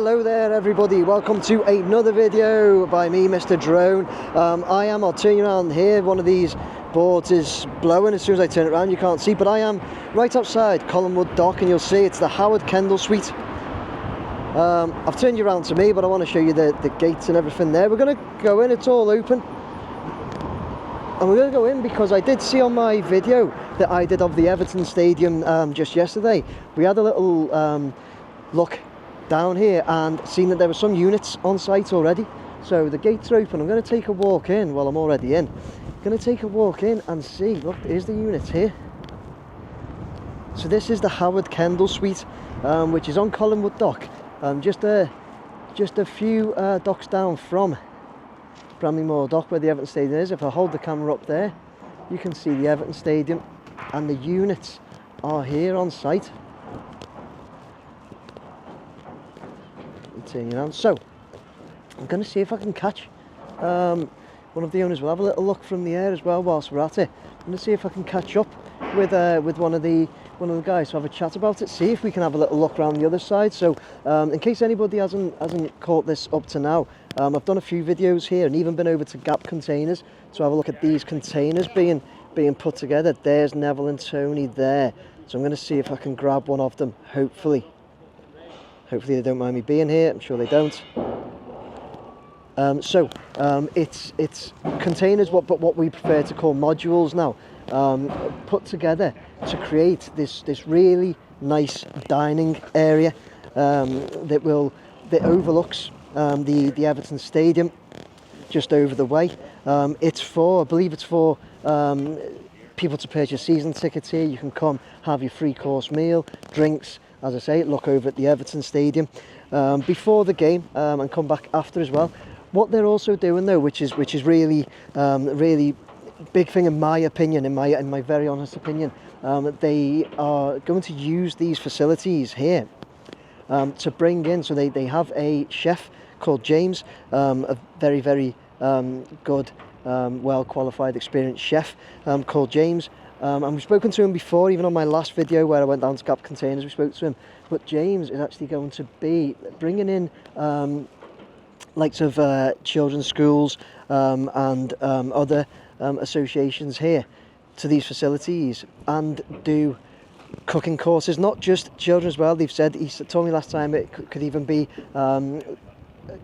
Hello there everybody, welcome to another video by me, Mr. Drone. I'll turn you around here. One of these boards is blowing. As soon as I turn it around you can't see, but I am right outside Collinwood Dock and you'll see it's the Howard Kendall Suite. I've turned you around to me, but I want to show you the gates and everything there. We're going to go in, it's all open. And we're going to go in because I did see on my video that I did of the Everton Stadium just yesterday. We had a little look down here and seen that there were some units on site already. So the gates are open. I'm going to take a walk in. Well, I'm already in. I'm going to take a walk in and see. Look, here's the units here. So this is the Howard Kendall Suite, which is on Collinwood Dock. Just a few docks down from Bramley-Moore Dock where the Everton Stadium is. If I hold the camera up there, you can see the Everton Stadium and the units are here on site. Turn you around. So I'm going to see if I can catch one of the owners. We'll have a little look from the air as well whilst we're at it. I'm going to see if I can catch up with one of the guys to have a chat about it, see if we can have a little look around the other side. So in case anybody hasn't caught this up to now, I've done a few videos here and even been over to Gap Containers to have a look at these containers being put together. There's Neville and Tony there, so I'm going to see if I can grab one of them. Hopefully they don't mind me being here. I'm sure they don't. It's containers, but what we prefer to call modules now, put together to create this really nice dining area that overlooks the Everton Stadium just over the way. I believe it's for people to purchase season tickets here. You can come, have your 3-course meal, drinks, as I say, look over at the Everton Stadium before the game and come back after as well. What they're also doing though, which is really really big thing in my opinion, in my very honest opinion, they are going to use these facilities here to bring in. So they have a chef called James, a very good, well qualified, experienced chef called James. And we've spoken to him before, even on my last video where I went down to Gap Containers, we spoke to him. But James is actually going to be bringing in likes of children's schools and other associations here to these facilities and do cooking courses, not just children as well. He told me last time it could even be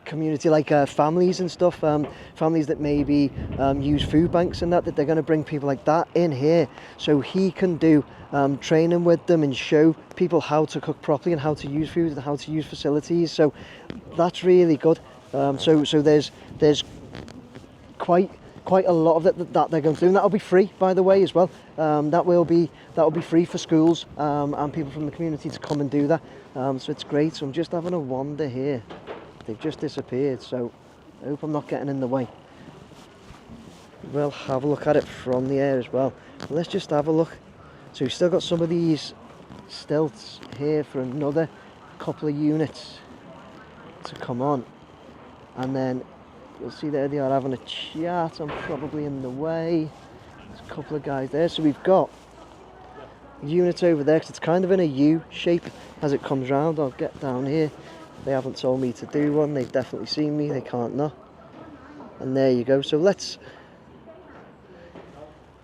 community, like families and stuff, families that maybe use food banks and that they're going to bring people like that in here so he can do training with them and show people how to cook properly and how to use food and how to use facilities. So that's really good. So there's quite a lot of that they're going to do, and that'll be free, by the way, as well. That will be free for schools and people from the community to come and do that. So it's great. So I'm just having a wander here. They've just disappeared, so I hope I'm not getting in the way. We'll have a look at it from the air as well. But let's just have a look. So we've still got some of these stilts here for another couple of units to come on. And then you'll see there they are having a chat. I'm probably in the way. There's a couple of guys there. So we've got units over there because it's kind of in a U shape as it comes round. I'll get down here. They haven't told me to do one. They've definitely seen me. They can't not. And there you go. So let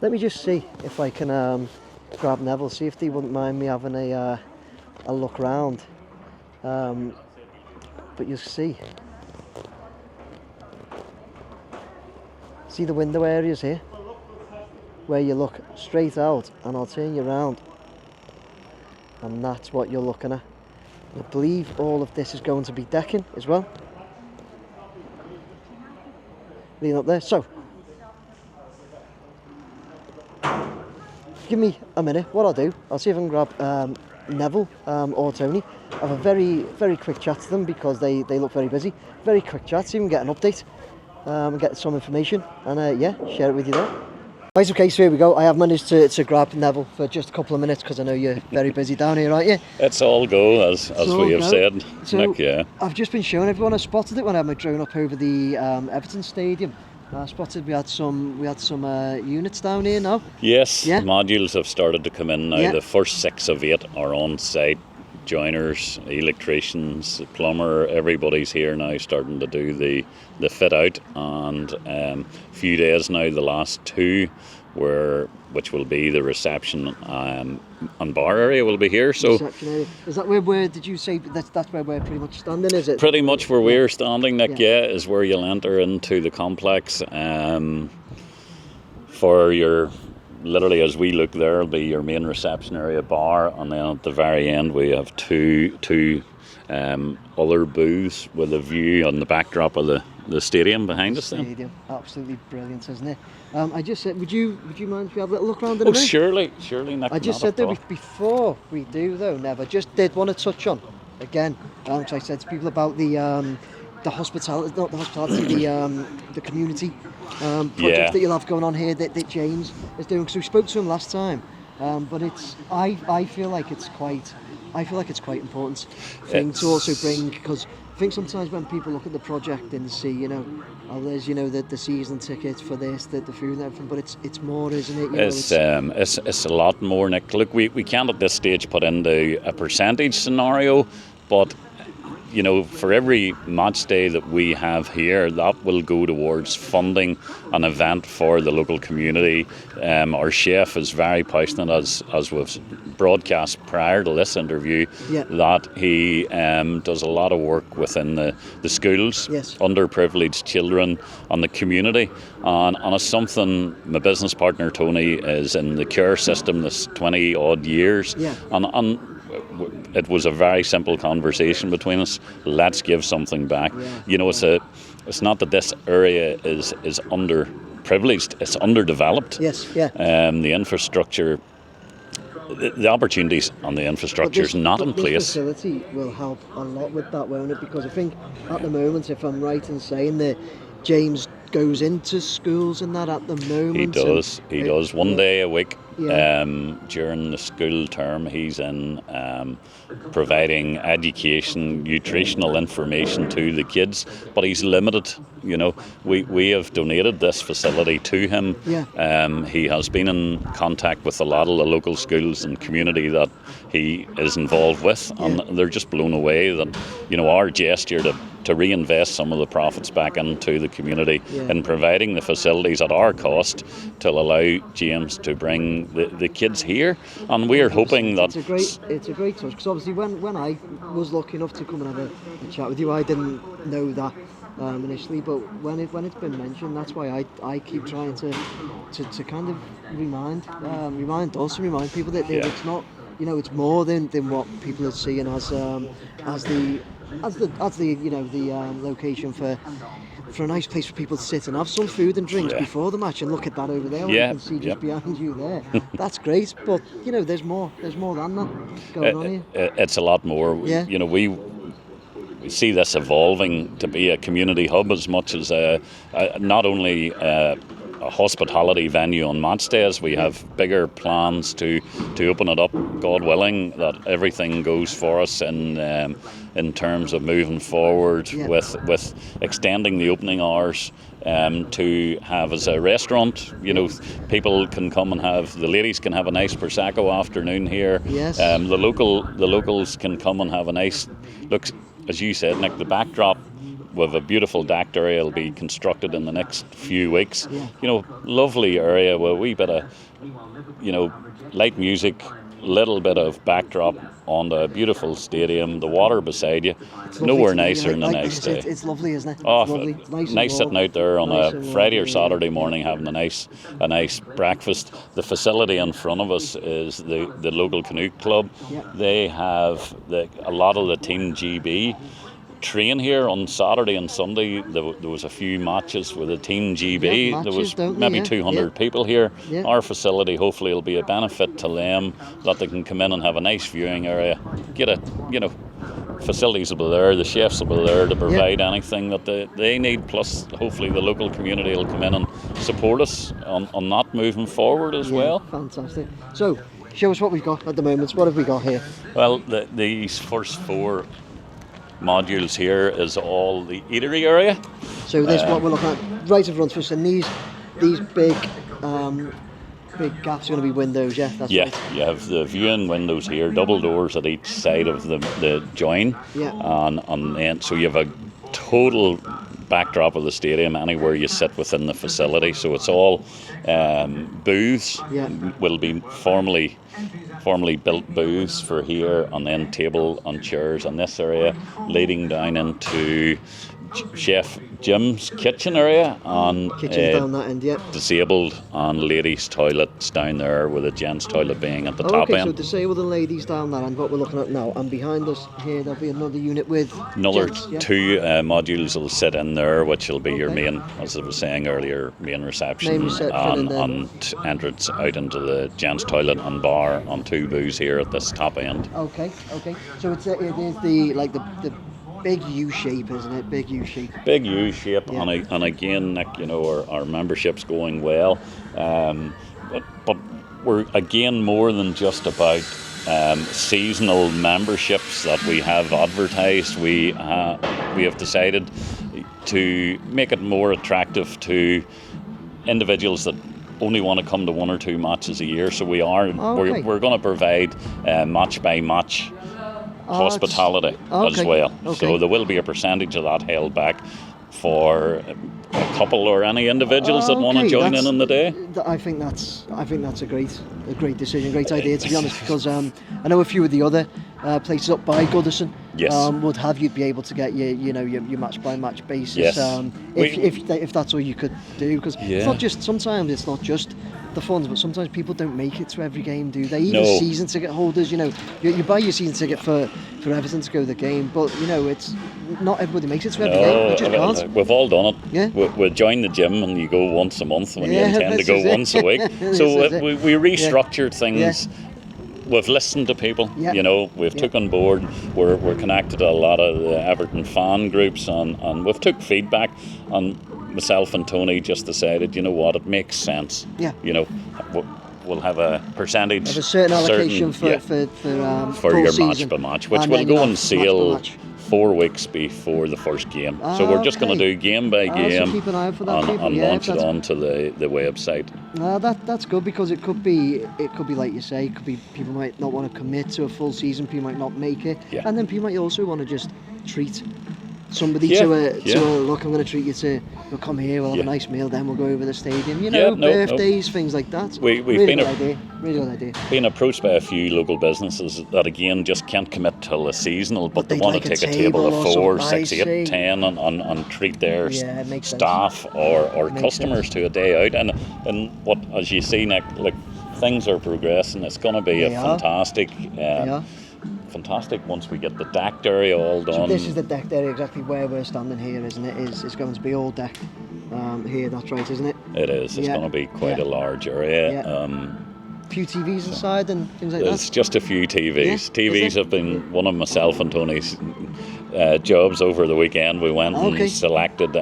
me just see if I can grab Neville. See if they wouldn't mind me having a look round. But you'll see the window areas here where you look straight out, and I'll turn you around, and that's what you're looking at. I believe all of this is going to be decking as well. Lean up there. So, give me a minute. What I'll do, I'll see if I can grab Neville or Tony. Have a very quick chat to them because they look very busy. Very quick chat, see if we can get an update and get some information, and yeah, share it with you there. Right, okay, so here we go. I have managed to grab Neville for just a couple of minutes because I know you're very busy down here, aren't you? It's all go, as we have said, so Nick, yeah. I've just been showing everyone. I spotted it when I had my drone up over the Everton Stadium. I spotted we had some units down here now. Yes, yeah? The modules have started to come in now. Yeah. The first 6 of 8 are on site. joiners, electricians, plumber, everybody's here now starting to do the fit out, and a few days now, the last two, which will be the reception and bar area will be here. So reception area. Is that where did you say that's where we're pretty much standing, is it? Pretty much where we're standing, Nick, is where you'll enter into the complex. For your, literally as we look there, will be your main reception area, bar, and then at the very end we have two other booths with a view on the backdrop of the stadium behind us. Stadium, absolutely brilliant, isn't it? I just said, would you mind if we have a little look around in a minute? Surely. Nick, I just said though, before we do though, Nev, I just did want to touch on again, which I said to people about the hospitality, not the hospitality, the community project that you'll have going on here that James is doing, because we spoke to him last time, but I feel like it's quite important thing to also bring, because I think sometimes when people look at the project and see, there's the season tickets for this, the food and everything, but it's more, isn't it? It's a lot more, Nick. Look, we can't at this stage put into a percentage scenario, but for every match day that we have here, that will go towards funding an event for the local community. Our chef is very passionate, as we've broadcast prior to this interview, that he does a lot of work within the schools, underprivileged children, and the community. And it's something, my business partner Tony is in the care system this 20 odd years, and it was a very simple conversation between us. Let's give something back. It's not that this area is underprivileged, it's underdeveloped. The infrastructure, the opportunities on the infrastructure is not in place. The facility will help a lot with that, won't it? Because I think at the moment, if I'm right in saying that James goes into schools and that at the moment. He does. One day a week during the school term, he's in providing education, nutritional information to the kids, but he's limited. We have donated this facility to him. He has been in contact with a lot of the local schools and community that he is involved with, and they're just blown away that our gesture to reinvest some of the profits back into the community and providing the facilities at our cost to allow James to bring the kids here. And we're hoping that it's a great touch, because obviously when I was lucky enough to come and have a chat with you, I didn't know that initially, but when it's been mentioned, that's why I keep trying to kind of remind people that it's not, it's more than what people are seeing as the location for a nice place for people to sit and have some food and drinks before the match. And look at that over there, you can see just behind you there. That's great, but there's more than that going on here. It's a lot more. We see this evolving to be a community hub as much as not only a hospitality venue on match days. We have bigger plans to open it up, God willing, that everything goes for us in terms of moving forward with extending the opening hours to have as a restaurant. People can come and the ladies can have a nice Prosecco afternoon here. The locals can come and have a nice look. As you said, Nick, the backdrop with a beautiful decked area will be constructed in the next few weeks. Lovely area with a wee bit of, light music, little bit of backdrop on the beautiful stadium, the water beside you. Nowhere nicer than a nice day. It's lovely, isn't it? Oh, it's lovely. It's nice sitting out there on a Friday or Saturday morning having a nice breakfast. The facility in front of us is the local canoe club. They have a lot of the Team GB train here on Saturday and Sunday. There was a few matches with the Team GB. There was maybe 200 people here. Our facility hopefully will be a benefit to them, that they can come in and have a nice viewing area, get facilities will be there, the chefs will be there to provide anything that they need, plus hopefully the local community will come in and support us on that moving forward as well. Fantastic. So show us what we've got at the moment. What have we got here? Well, these first four modules here is all the eatery area. So this is what we're looking at right in front of us, and these big big gaps are going to be windows, yeah? That's Yeah, right. you have the viewing windows here, double doors at each side of the join. Yeah. And then, so you have a total backdrop of the stadium anywhere you sit within the facility. So it's all booths. Yeah. Will be formally built booths for here, and then table and chairs in this area, leading down into Chef Jim's kitchen area, and Kitchen's down that end, yeah. disabled and ladies' toilets down there, with a gents' toilet being at the top Okay, so end. disabled and ladies down that end, what we're looking at now. And behind us here, there'll be another unit with Another gents, yeah? 2 modules will sit in there, which will be your Okay. main, as I was saying earlier, main reception, Main reception, and then- and entrance out into the gents' toilet and bar, on 2 booths here at this top end. Okay. So it is the big U shape, isn't it? Big U shape. Big U shape, Yeah. and again, Nick, our membership's going well, but we're again more than just about seasonal memberships that we have advertised. We have decided to make it more attractive to individuals that only want to come to 1 or 2 matches a year. So we're going to provide match by match hospitality as well. Okay. So there will be a percentage of that held back for a couple or any individuals that want to join in on the day. I think that's a great decision, great idea, to be honest, because I know a few of the other places up by Goodison Yes. would have you be able to get your match by match basis. Yes. If that's all you could do, because Yeah. sometimes it's not just the funds, but sometimes people don't make it to every game, do they? Even No. season ticket holders, you buy your season ticket for Everton to go to the game, but it's not everybody makes it to every game. You just can't. We've all done it. Yeah. We join the gym and you go once a month when you Yeah, intend to this go is it. once a week. This So is it. we restructured things. Yeah. We've listened to people. Yeah. We've Yeah. took on board. We're connected to a lot of the Everton fan groups, and we've took feedback. And myself and Tony just decided, you know what, it makes sense. Yeah. We'll have a percentage, Have a certain allocation for for full your season, match by match, which and will then go you'll on have sale match by match. 4 weeks before the first game. So we're just going to Okay. do game by So game, keep an eye out for that, people. and Yeah, launch it that's- onto the website. That's good, because it could be like you say, it could be people might not want to commit to a full season, people might not make it, Yeah. and then people might also want to just treat somebody Yeah, to a yeah. look, I'm going to treat you to, we'll come here, we'll have Yeah. a nice meal, then we'll go over the stadium, Yeah, no. birthdays, things like that. We've really been good idea, really good idea. Being approached by a few local businesses that again just can't commit till a seasonal, but they they'd want like to a take a table table of or 4, something. 6, I 8, see. 10 and treat their Yeah, it makes sense. staff or Makes customers sense. to a day out. And what, as you see, Nick, like, things are progressing. It's going to be They are. fantastic. Yeah. Fantastic once we get the decked area all done. So this is the decked area, exactly where we're standing here, isn't it? It's going to be all decked here, that's right, isn't it? It is. It's Yeah. going to be quite Yeah. a large area. Yeah. Few TVs inside and things like It's that. just a few TVs. Yeah, TVs is it? have been one of myself and Tony's jobs over the weekend. We went Okay. and selected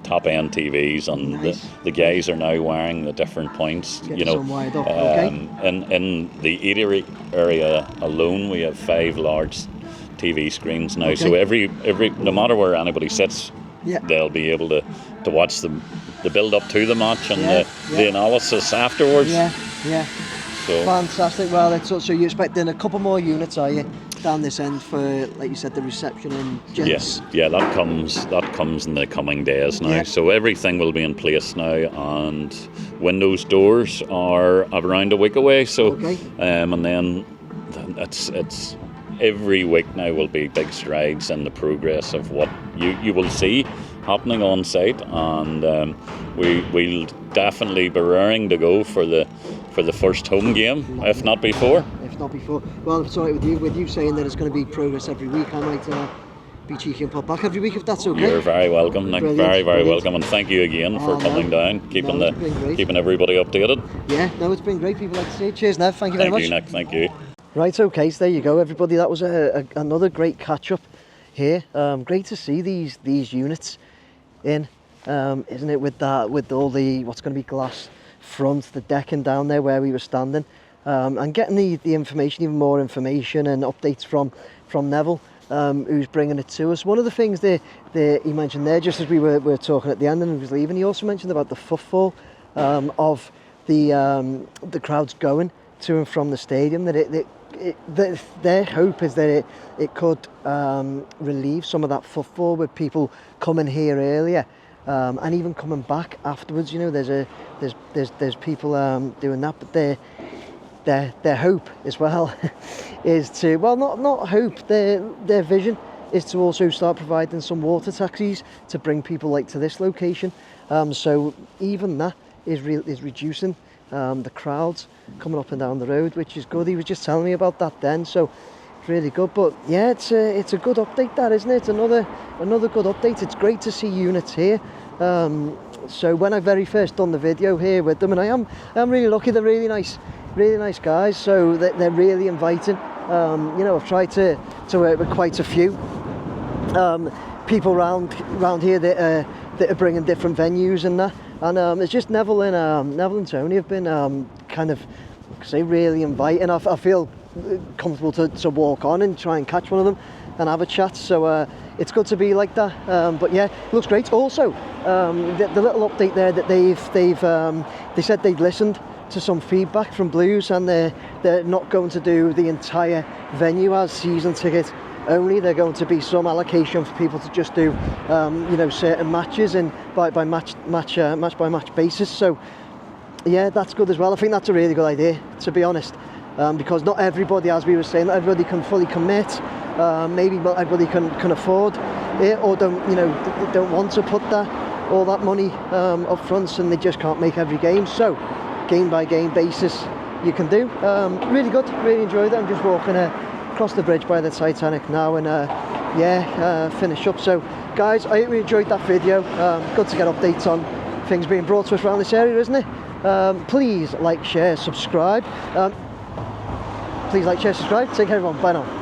top end TVs, and Nice. the guys are now wearing the different points. Getting some wired up, okay. In the eatery area alone, we have 5 large TV screens now. So Okay. every no matter where anybody sits, Yeah. they'll be able to watch the build up to the match and Yeah, the yeah. analysis afterwards. Yeah. So Fantastic. Well, so you're expecting a couple more units, are you, down this end for, like you said, the reception and gents? yes, yeah, that comes in the coming days now. Yeah. So everything will be in place now, and windows, doors are around a week away. So Okay. and then it's every week now will be big strides in the progress of what you will see happening on site, and we'll definitely be raring to go for the first home game, if not before. If not before. Well, sorry, with you saying that it's going to be progress every week, I might be cheeky and pop back every week if that's okay. You're very welcome, Nick. Brilliant, Very, very brilliant. welcome, and thank you again for Oh, no. coming down, keeping No, it's been great. keeping everybody updated. Yeah, no, it's been great. People like to see it. Cheers, Nev. Thank you very Thank much. you, Nick. Thank you. Right, okay, so there you go, everybody. That was another great catch-up here. Great to see these units in, isn't it? With all the what's going to be glass front, the decking down there where we were standing, and getting the information, even more information and updates from Neville, who's bringing it to us. One of the things that he mentioned there, just as we were talking at the end and he was leaving, he also mentioned about the footfall of the crowds going to and from the stadium, that their hope is that it could relieve some of that footfall with people coming here earlier and even coming back afterwards. You know, there's people doing that, but their hope as well is to, well, not hope, their vision is to also start providing some water taxis to bring people like to this location. So even that is reducing the crowds coming up and down the road, which is good. He was just telling me about that then, so it's really good. But yeah, it's a good update, that, isn't it? It's another good update. It's great to see units here. So when I very first done the video here with them, and I'm really lucky, they're really nice guys, so they're really inviting. You know, I've tried to work with quite a few people around here that are bringing different venues and that, and it's just Neville and Tony have been kind of, say, really inviting. I feel comfortable to walk on and try and catch one of them and have a chat, so it's good to be like that. But yeah, looks great. Also, the little update there that they said they'd listened to some feedback from Blues, and they're not going to do the entire venue as season ticket only. They're going to be some allocation for people to just do you know, certain matches and by match by match basis. So yeah, that's good as well. I think that's a really good idea, to be honest, because not everybody, as we were saying, not everybody can fully commit. Maybe not everybody can afford it, or don't want to put all that money up front, and they just can't make every game. So game by game basis you can do. Really good, really enjoyed it. I'm just walking across the bridge by the Titanic now, and finish up. So guys, I really enjoyed that video. Good to get updates on things being brought to us around this area, isn't it? Please like, share, subscribe. Take care everyone, bye now.